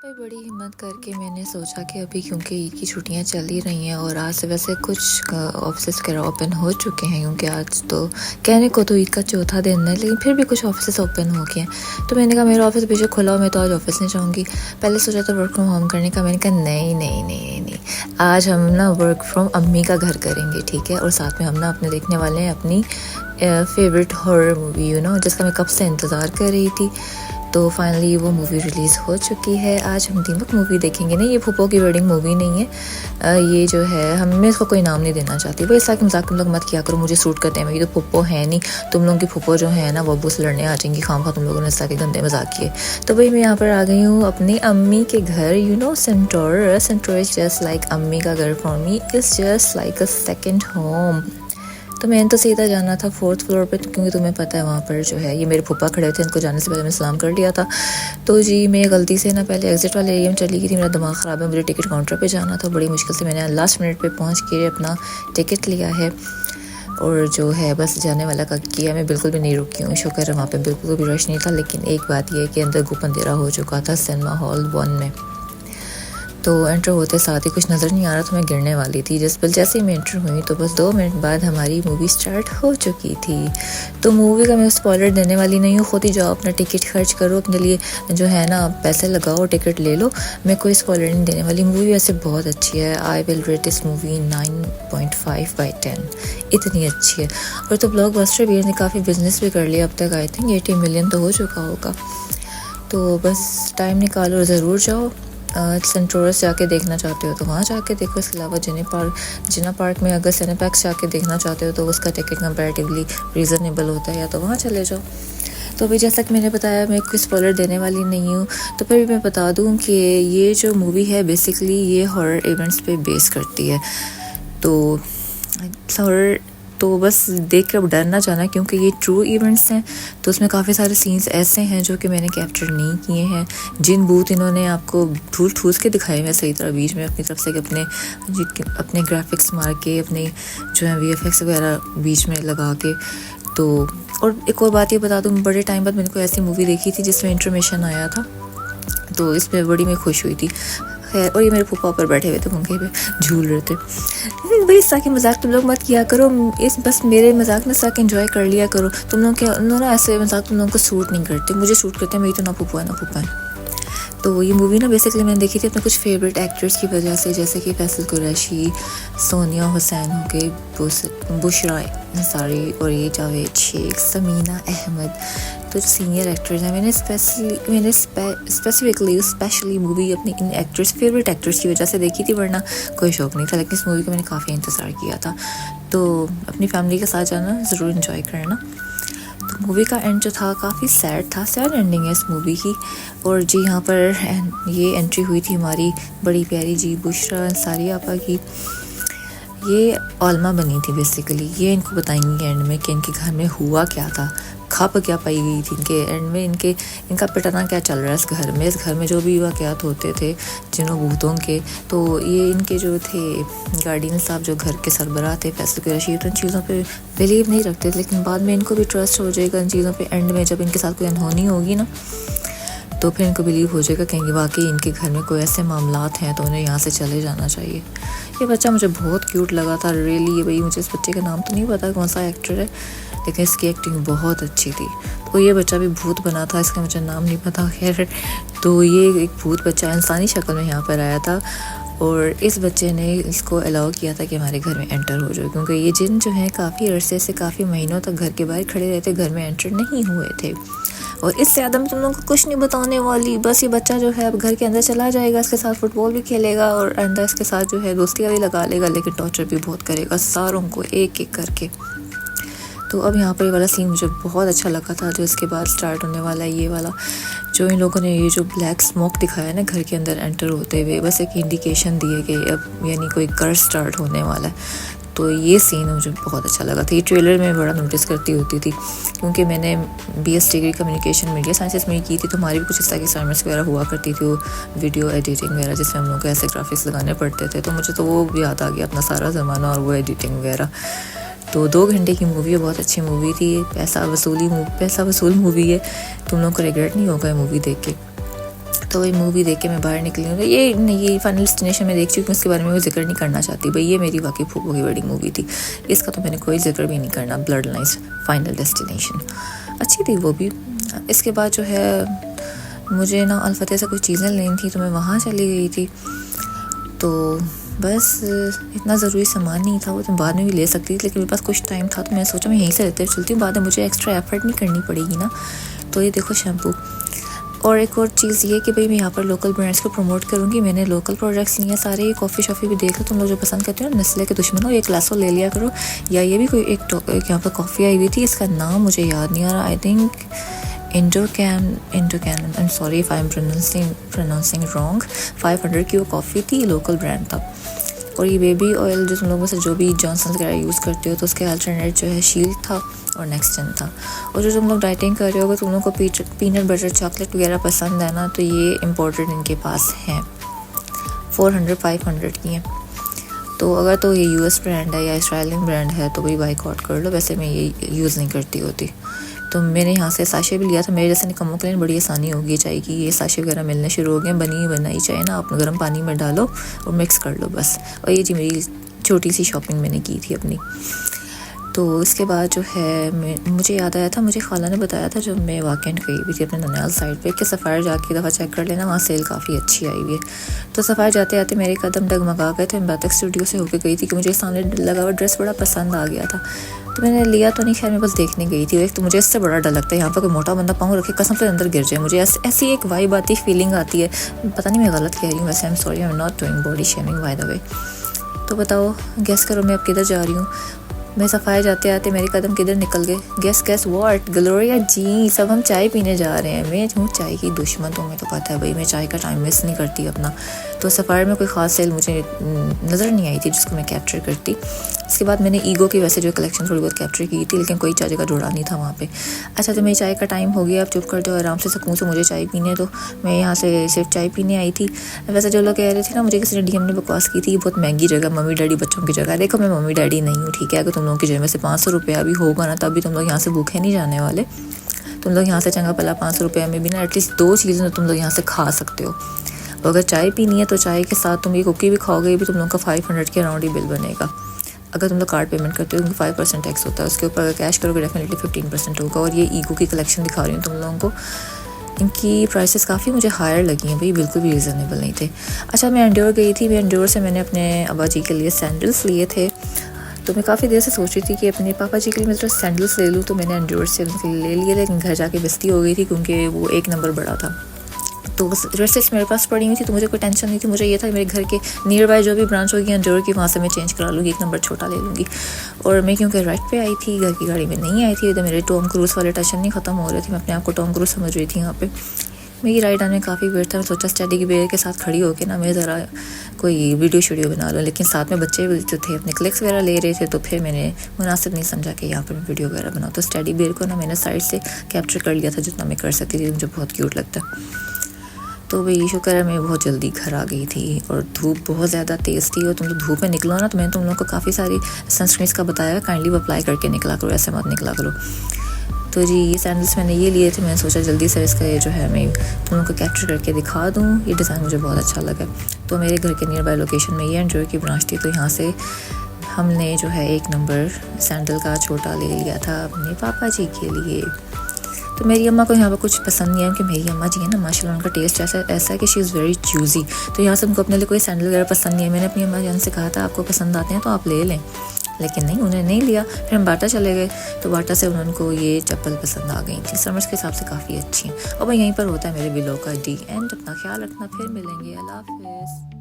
भाई बड़ी हिम्मत करके मैंने सोचा कि अभी क्योंकि ईद की छुट्टियां चल ही रही हैं और आज से वैसे कुछ ऑफिस वगैरह ओपन हो चुके हैं, क्योंकि आज तो कहने को तो ईद का चौथा दिन है, लेकिन फिर भी कुछ ऑफिस ओपन हो गए हैं। तो मैंने कहा मेरा ऑफिस पीछे खुला हो, मैं तो आज ऑफिस नहीं जाऊँगी। पहले सोचा था वर्क फ्रॉम होम करने का, मैंने कहा नहीं नहीं नहीं नहीं नहीं, आज हम ना वर्क फ्रॉम अम्मी का घर करेंगे, ठीक है। और साथ में हम ना अपने देखने वाले हैं अपनी फेवरेट हॉरर मूवी, जिसका मैं कब से इंतज़ार कर रही थी। तो फाइनली वो मूवी रिलीज़ हो चुकी है। आज हम दीमक मूवी देखेंगे। नहीं, ये फूफो की वेडिंग मूवी नहीं है। ये जो है, मैं इसको कोई नाम नहीं देना चाहती भाई, इसका मजाक तुम लोग मत किया करो, मुझे सूट करते हैं। मेरी तो फूफो है नहीं, तुम लोगों की फूफो जो है ना वो अब्बू से लड़ने आ जाएंगी खाम खा तुम लोगों ने इसका के गंदे मजाक किए। तो भाई मैं यहाँ पर आ गई हूँ अपनी अम्मी के घर। सेंटोर इज़ जस्ट लाइक अम्मी का घर for me is just like a second home. तो मैंने तो सीधा जाना था 4th फ्लोर पे, क्योंकि तुम्हें पता है वहाँ पर जो है ये मेरे फूफा खड़े थे, इनको जाने से पहले मैंने सलाम कर लिया था। तो जी मैं गलती से ना पहले एग्जिट वाले एरिया में चली गई थी, मेरा दिमाग ख़राब है, मुझे टिकट काउंटर पे जाना था। बड़ी मुश्किल से मैंने लास्ट मिनट पे पहुँच के अपना टिकट लिया है और जो है बस जाने वाला का किया। मैं बिल्कुल भी नहीं रुकी हूँ, शुक्र है वहाँ पर बिल्कुल भी रश नहीं था। लेकिन एक बात यह है कि अंदर गुप अंधेरा हो चुका था सिनेमा हॉल 1 में। तो एंटर होते साथ ही कुछ नज़र नहीं आ रहा था, मैं गिरने वाली थी। जैसे ही मैं एंटर हुई तो बस 2 मिनट बाद हमारी मूवी स्टार्ट हो चुकी थी। तो मूवी का मैं स्पॉइलर देने वाली नहीं हूँ, खुद ही जाओ अपना टिकट खर्च करो, अपने लिए जो है ना पैसे लगाओ, टिकट ले लो। मैं कोई स्पॉइलर नहीं देने वाली। मूवी वैसे बहुत अच्छी है। I will rate this movie 9.5/10, इतनी अच्छी है। और तो ब्लॉकबस्टर भी है, काफ़ी बिजनेस भी कर लिया अब तक। आई थिंक 80 मिलियन तो हो चुका होगा। तो बस टाइम निकालो और ज़रूर जाओ। सेंटोरस जाके देखना चाहते हो तो वहाँ जाके देखो। इसके अलावा जिना पार्क में अगर सिनेपैक्स जाके देखना चाहते हो तो उसका टिकट कंपैरेटिवली रीज़नेबल होता है, या तो वहाँ चले जाओ। तो अभी जैसा कि मैंने बताया मैं कोई स्पॉइलर देने वाली नहीं हूँ, तो फिर भी मैं बता दूँ कि ये जो मूवी है बेसिकली ये हॉरर इवेंट्स पे बेस करती है। तो हॉरर तो बस देख कर डर ना जाना, क्योंकि ये ट्रू इवेंट्स हैं। तो उसमें काफ़ी सारे सीन्स ऐसे हैं जो कि मैंने कैप्चर नहीं किए हैं। जिन बूथ इन्होंने आपको धूल ठूस के दिखाए मैं सही तरह बीच में अपनी तरफ से अपने ग्राफिक्स मार के, अपने जो है VFX वगैरह बीच में लगा के। तो और एक और बात ये बता दूँ, बड़े टाइम बाद मैंने कोई ऐसी मूवी देखी थी जिसमें इंटरमिशन आया था, तो इसमें बड़ी मैं खुश हुई थी। खैर, और ये मेरे फूफा ऊपर बैठे हुए थे, पंखे पे झूल रहे थे। भाई इसका के मजाक तुम लोग मत किया करो, बस मेरे मजाक में साक एंजॉय कर लिया करो। तुम लोग के ना ऐसे मजाक तुम लोगों को सूट नहीं करते, मुझे सूट करते हैं। मेरी तो ना फूफा है ना फूफा है। तो ये मूवी ना बेसिकली मैंने देखी थी अपने कुछ फेवरेट एक्टर्स की वजह से, जैसे कि फैसल कुरैशी, सोनिया हुसैन हो गए, बुशरा अंसारी और ये जावेद शेख, समीना अहमद। तो सीनियर एक्टर्स हैं। मैंने स्पेशली मूवी अपनी इन फेवरेट एक्टर्स की वजह से देखी थी, वरना कोई शौक नहीं था। लेकिन इस मूवी का मैंने काफ़ी इंतज़ार किया था। तो अपनी फैमिली के साथ जाना, ज़रूर इंजॉय करना। तो मूवी का एंड जो था काफ़ी सैड एंडिंग है इस मूवी की। और जी यहाँ पर ये एंट्री हुई थी हमारी बड़ी प्यारी जी बुशरा अंसारी आपा की। ये आलमा बनी थी बेसिकली, ये इनको बताएंगी एंड में कि इनके घर में हुआ क्या था, खप क्या पाई गई थी इनके एंड में, इनका पिटाना क्या चल रहा है इस घर में जो भी वाक़यात होते थे जिनों भूतों के। तो ये इनके जो थे गार्डियन साहब, जो घर के सरबराह थे फैसल कुरैशी, तो इन चीज़ों पे बिलीव नहीं रखते, लेकिन बाद में इनको भी ट्रस्ट हो जाएगा इन चीज़ों पे। एंड में जब इनके साथ कोई अनहोनी होगी ना, तो फिर इनको बिलीव हो जाएगा, कहेंगे वाकई इनके घर में कोई ऐसे मामलात हैं तो उन्हें यहाँ से चले जाना चाहिए। ये बच्चा मुझे बहुत क्यूट लगा था रियली। ये भाई मुझे इस बच्चे का नाम तो नहीं पता कौन सा एक्टर है, लेकिन इसकी एक्टिंग बहुत अच्छी थी। तो ये बच्चा भी भूत बना था, इसका मुझे नाम नहीं पता। खैर, तो ये एक भूत बच्चा इंसानी शक्ल में यहाँ पर आया था और इस बच्चे ने इसको अलाउ किया था कि हमारे घर में एंटर हो जाए, क्योंकि ये जिन जो है काफ़ी अरसे से काफ़ी महीनों तक घर के बाहर खड़े रहते, घर में एंटर नहीं हुए थे। और इससे ज़्यादा मैं तुम लोगों को कुछ नहीं बताने वाली। बस ये बच्चा जो है अब घर के अंदर चला जाएगा, इसके साथ फुटबॉल भी खेलेगा और अंदर इसके साथ जो है दोस्ती भी लगा लेगा, लेकिन टॉर्चर भी बहुत करेगा सारों को एक एक करके। तो अब यहाँ पर ये वाला सीन मुझे बहुत अच्छा लगा था, जो इसके बाद स्टार्ट होने वाला है। ये वाला जो इन लोगों ने ये जो ब्लैक स्मोक दिखाया ना घर के अंदर एंटर होते हुए, बस एक इंडिकेशन दी है कि अब यानी कोई कर्स स्टार्ट होने वाला है। तो ये सीन मुझे बहुत अच्छा लगा था। ये ट्रेलर में बड़ा नोटिस करती होती थी, क्योंकि मैंने BS degree communication media sciences में की थी, तो हमारी भी कुछ इस तरह की असाइनमेंट्स वगैरह हुआ करती थी, वो वीडियो एडिटिंग वगैरह, जिसमें हम लोग को ऐसे ग्राफिक्स लगाने पड़ते थे। तो मुझे तो वो याद आ गया अपना सारा ज़माना और वो एडिटिंग वगैरह। तो 2 घंटे की मूवी है, बहुत अच्छी मूवी थी। पैसा वसूल मूवी है, तुम लोग को रिग्रेट नहीं होगा ये मूवी देख के। तो वही मूवी देख के मैं बाहर निकली हूँ। ये नहीं, ये फाइनल डेस्टिनेशन में देख चुकी हूँ, उसके बारे में मैं जिक्र नहीं करना चाहती भाई, ये मेरी वाकई फूफो की बड़ी मूवी थी, इसका तो मैंने कोई जिक्र भी नहीं करना। ब्लड लाइन्स फाइनल डेस्टिनेशन अच्छी थी वो भी। इसके बाद जो है मुझे ना अल फतेह से कुछ चीज़ें लेनी थी, तो मैं वहाँ चली गई थी। तो बस इतना ज़रूरी सामान नहीं था, वो तो बाद में भी ले सकती थी, लेकिन मेरे पास कुछ टाइम था, तो मैंने सोचा मैं यहीं से लेते चलती हूँ, बाद में मुझे एक्स्ट्रा एफर्ट नहीं करनी पड़ेगी ना। तो ये देखो शैम्पू। और एक और चीज़ ये कि भाई मैं यहाँ पर लोकल ब्रांड्स को प्रमोट करूँगी। मैंने लोकल प्रोडक्ट्स लिए हैं सारे। ये कॉफ़ी शॉफ़ी भी देख लो, तुम लोग जो पसंद करते हो ना, नेस्ले के दुश्मन हो, एक ग्लासो ले लिया करो। या ये भी कोई एक यहाँ पर कॉफ़ी आई हुई थी, इसका नाम मुझे याद नहीं आ रहा, आई थिंक इंडोकैन, I am sorry if I am pronouncing wrong. 500 की वो कॉफ़ी थी, लोकल ब्रांड था। और ये बेबी ऑयल जो तुम लोगों में से जो भी जॉनसन वगैरह यूज़ करते हो, तो उसके अल्टरनेट जो है शील्ड था और नेक्स्ट जेन था। और जो तुम लोग डाइटिंग कर रहे हो, तुम लोगों को पीनट बटर चॉकलेट वगैरह पसंद है ना, तो ये इम्पोर्टेड इनके पास हैं, 400-500 की हैं। तो अगर तो ये यूएस ब्रांड है या इसराइलियन ब्रांड है तो भाई बाइकआउट कर लो, वैसे मैं ये यूज़ नहीं करती होती। तो मैंने यहाँ से साशे भी लिया था, मेरे जैसे निकम्मों के लिए बड़ी आसानी होगी चाय की। ये साशे वगैरह मिलने शुरू हो गए, बनी बनाई चाय ना आप गर्म पानी में डालो और मिक्स कर लो बस। और ये जी मेरी छोटी सी शॉपिंग मैंने की थी अपनी। तो इसके बाद जो है मुझे याद आया था, मुझे खाला ने बताया था जब मैं वाकेंड गई हुई थी अपने ननिहाल साइड पे, कि सफ़ायर जाके दफ़ा चेक कर लेना, वहाँ सेल काफ़ी अच्छी आई हुई है। तो सफ़ायर जाते आते मेरे कदम डगमगा गए थे। मैं बातक स्टूडियो से होकर गई थी कि मुझे सामने लगा हुआ ड्रेस बड़ा पसंद आ गया था, तो मैंने लिया तो नहीं, खैर मैं बस देखने गई थी। एक तो मुझे इससे बड़ा डर लगता है, यहाँ पर कोई मोटा बंदा पाँव रखे कसम से अंदर गिर जाए, मुझे ऐसी एक वाइब आती, फीलिंग आती है। पता नहीं मैं गलत कह रही हूँ, वैसे आई am sorry, I am not doing body shaming by the way. तो बताओ, गेस करो मैं अब किधर जा रही हूँ। मैं सफ़ाई जाते आते मेरे कदम किधर निकल गए, गेस व्हाट? ग्लोरिया जी। सब हम चाय पीने जा रहे हैं। मैं हूँ चाय की दुश्मन, तो मैं तो पता है भाई, मैं चाय का टाइम मिस नहीं करती अपना। तो सफ़ार में कोई ख़ास सेल मुझे नज़र नहीं आई थी जिसको मैं कैप्चर करती। इसके बाद मैंने ईगो की वैसे जो कलेक्शन थोड़ी बहुत कैप्चर की थी, लेकिन कोई चाय का जोड़ा नहीं था वहाँ पे। अच्छा, तो मेरी चाय का टाइम हो गया, अब चुप कर दो, आराम से सुकून से मुझे चाय पीने दो। मैं यहाँ से सिर्फ चाय पीने आई थी। वैसे जो लोग कह रहे थे ना, मुझे किसी ने डीएम ने बकवास की थी, बहुत महंगी जगह, मम्मी डैडी बच्चों की जगह। देखो मैं मम्मी डैडी नहीं हूँ, ठीक है। अगर तुम लोगों की जेब में से 500 रुपया भी होगा ना, तब भी तुम लोग यहाँ से भूखे नहीं जाने वाले। तुम लोग यहाँ से चंगा पला 500 रुपये में भी ना एटलीस्ट 2 चीज़ें तुम लोग यहाँ से खा सकते हो। अगर चाय पीनी है तो चाय के साथ तुम ये कुकी भी खाओगे, भी तुम लोगों का 500 के अराउंड ही बिल बनेगा। अगर तुम लोग कार्ड पेमेंट करते हो, क्योंकि 5% टैक्स होता है उसके ऊपर। अगर कैश करोगे डेफिनेटली 15% होगा। और ये ईगो की कलेक्शन दिखा रही हूँ तुम लोगों को, इनकी प्राइसेस काफ़ी मुझे हायर लगी हैं भाई, बिल्कुल भी रीज़नेबल नहीं थे। अच्छा, मैं एंड्योर गई थी। मैं एंड्योर से मैंने अपने अब्बा जी के लिए सैंडल्स लिए थे। तो मैं काफ़ी देर से सोच रही थी कि अपने पापा जी के लिए मैं ज़रा सैंडल्स ले लूँ, तो मैंने एंड्योर से उनके लिए ले लिए, लेकिन घर जाके बेइज्जती हो गई थी क्योंकि वो 1 नंबर बड़ा था। तो बस ड्रेसेस मेरे पास पड़ी हुई थी, तो मुझे कोई टेंशन नहीं थी। मुझे ये था कि मेरे घर के नियर बाय जो भी ब्रांच होगी एंड्योर की, वहाँ से मैं चेंज करा लूँगी, 1 नंबर छोटा ले लूँगी। और मैं क्योंकि राइट पे आई थी, घर की गाड़ी में नहीं आई थी, इधर मेरे टॉम क्रूज़ वाले टेंशन नहीं ख़त्म हो रहे थे। मैं अपने आप को टॉम क्रूज़ समझ रही थी यहाँ पे। मेरी राइड आने में काफ़ी वेट था। मैं सोचा स्टडी की बेर के साथ खड़ी होकर ना मैं ज़रा कोई वीडियो बना लूँ, लेकिन साथ में बच्चे भी जो थे अपने क्लिक्स वगैरह ले रहे थे, तो फिर मैंने मुनासिब नहीं समझा कि यहाँ पर मैं वीडियो वगैरह बनाऊँ। तो स्टडी बेर को ना मैंने साइड से कैप्चर कर लिया था जितना मैं कर सकती थी, मुझे बहुत क्यूट लगता। तो भाई शुक्र है मैं बहुत जल्दी घर आ गई थी। और धूप बहुत ज़्यादा तेज़ थी, और तुम लोग धूप में निकलो ना, तो मैंने तुम लोगों को काफ़ी सारी सनस्क्रीन्स का बताया, काइंडली अप्लाई करके निकला करो, ऐसे मत निकला करो। तो जी ये सैंडल्स मैंने ये लिए थे, मैंने सोचा जल्दी से इसका ये जो है मैं तुम लोगों को कैप्चर करके दिखा दूँ। ये डिज़ाइन मुझे बहुत अच्छा लगा। तो मेरे घर के नियर बाय लोकेशन में ये एंड्योर की ब्रांच थी, तो यहाँ से हमने जो है 1 नंबर सैंडल का छोटा ले लिया था अपने पापा जी के लिए। तो मेरी अम्मा को यहाँ पर कुछ पसंद नहीं है, कि मेरी अम्मा जी है ना माशाल्लाह, उनका टेस्ट ऐसा है कि शी इज़ वेरी चूज़ी। तो यहाँ से उनको अपने लिए कोई सैंडल वगैरह पसंद नहीं है। मैंने अपनी अम्मा जान से कहा था आपको पसंद आते हैं तो आप ले लें, लेकिन नहीं, उन्हें नहीं लिया। फिर हम बाटा चले गए, तो बाटा से उनको ये चप्पल पसंद आ गई थी। समर्स के हिसाब से काफ़ी अच्छी हैं। और भाई यहीं पर होता है मेरे व्लॉग का डी एंड। अपना ख्याल रखना, फिर मिलेंगे, अल्लाह हाफ़िज़।